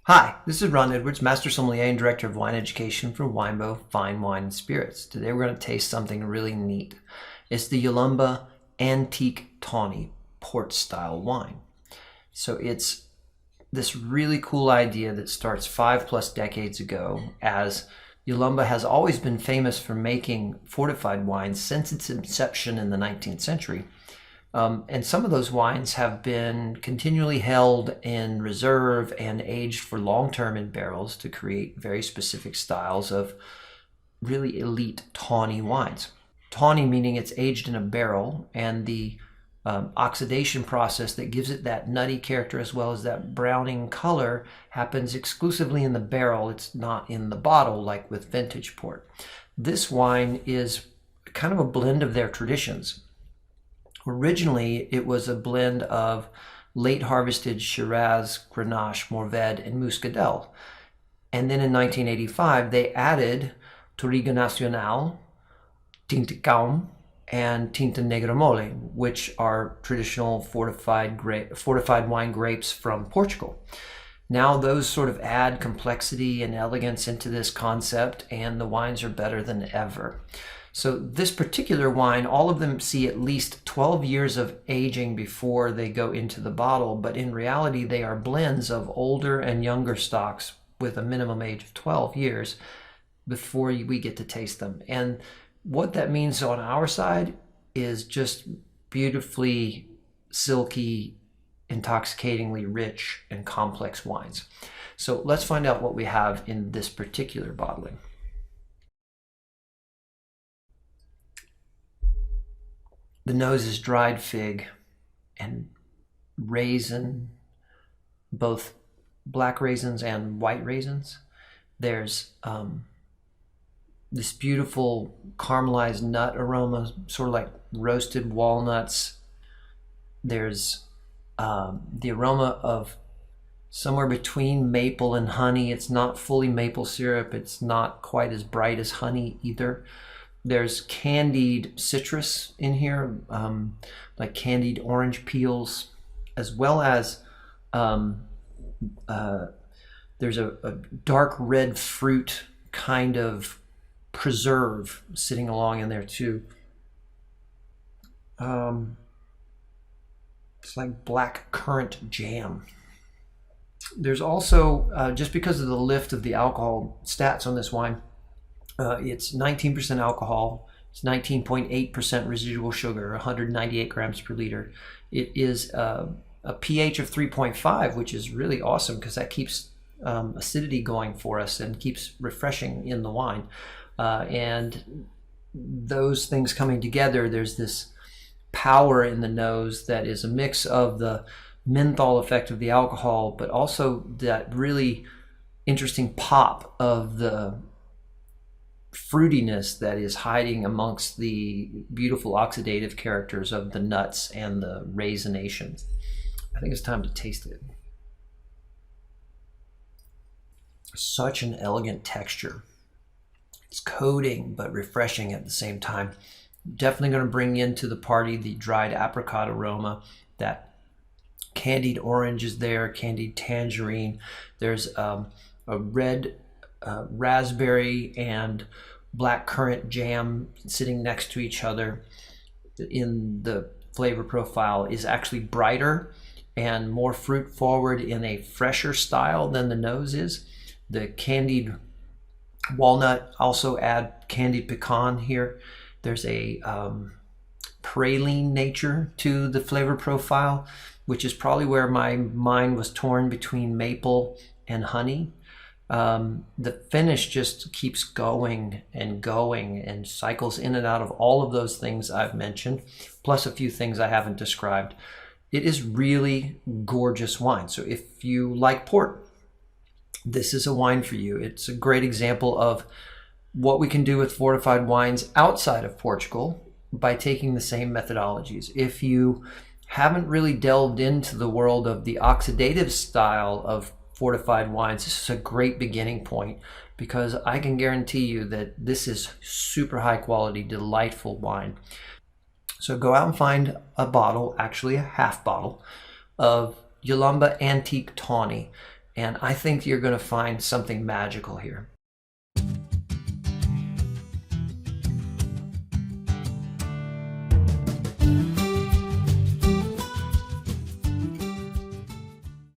Hi, this is Ron Edwards, Master Sommelier and Director of Wine Education for Winebow Fine Wine and Spirits. Today we're going to taste something really neat. It's the Yalumba Antique Tawny Port-style wine. So it's this really cool idea that starts 5+ decades ago, as Yalumba has always been famous for making fortified wines since its inception in the 19th century. And some of those wines have been continually held in reserve and aged for long-term in barrels to create very specific styles of really elite tawny wines. Tawny meaning it's aged in a barrel, and the oxidation process that gives it that nutty character as well as that browning color happens exclusively in the barrel. It's not in the bottle like with vintage port. This wine is kind of a blend of their traditions. Originally, it was a blend of late harvested Shiraz, Grenache, Mourvedre, and Muscadel. And then in 1985, they added Touriga Nacional, Tinta Calm, and Tinta Negra Mole, which are traditional fortified wine grapes from Portugal. Now those sort of add complexity and elegance into this concept, and the wines are better than ever. So this particular wine, all of them see at least 12 years of aging before they go into the bottle, but in reality they are blends of older and younger stocks with a minimum age of 12 years before we get to taste them. And what that means on our side is just beautifully silky, intoxicatingly rich and complex wines. So let's find out what we have in this particular bottling. The nose is dried fig and raisin, both black raisins and white raisins. There's this beautiful caramelized nut aroma, sort of like roasted walnuts. There's the aroma of somewhere between maple and honey. It's not fully maple syrup. It's not quite as bright as honey either. There's candied citrus in here, like candied orange peels, as well as there's a dark red fruit kind of preserve sitting along in there too. It's like black currant jam. There's also, just because of the lift of the alcohol stats on this wine, it's 19% alcohol, it's 19.8% residual sugar, 198 grams per liter. It is a pH of 3.5, which is really awesome because that keeps acidity going for us and keeps refreshing in the wine. And those things coming together, there's this power in the nose that is a mix of the menthol effect of the alcohol, but also that really interesting pop of the fruitiness that is hiding amongst the beautiful oxidative characters of the nuts and the raisinations. I think it's time to taste it. Such an elegant texture. It's coating but refreshing at the same time. Definitely going to bring into the party the dried apricot aroma. That candied orange is there, candied tangerine. There's a red raspberry and black currant jam sitting next to each other. In the flavor profile is actually brighter and more fruit forward in a fresher style than the nose is. The candied walnut also add candied pecan here. There's a praline nature to the flavor profile, which is probably where my mind was torn between maple and honey. The finish just keeps going and cycles in and out of all of those things I've mentioned, plus a few things I haven't described. It is really gorgeous wine. So if you like port, this is a wine for you. It's a great example of what we can do with fortified wines outside of Portugal by taking the same methodologies. If you haven't really delved into the world of the oxidative style of fortified wines, this is a great beginning point, because I can guarantee you that this is super high quality, delightful wine. So go out and find a bottle, actually a half bottle, of Yalumba Antique Tawny, And I think you're going to find something magical here.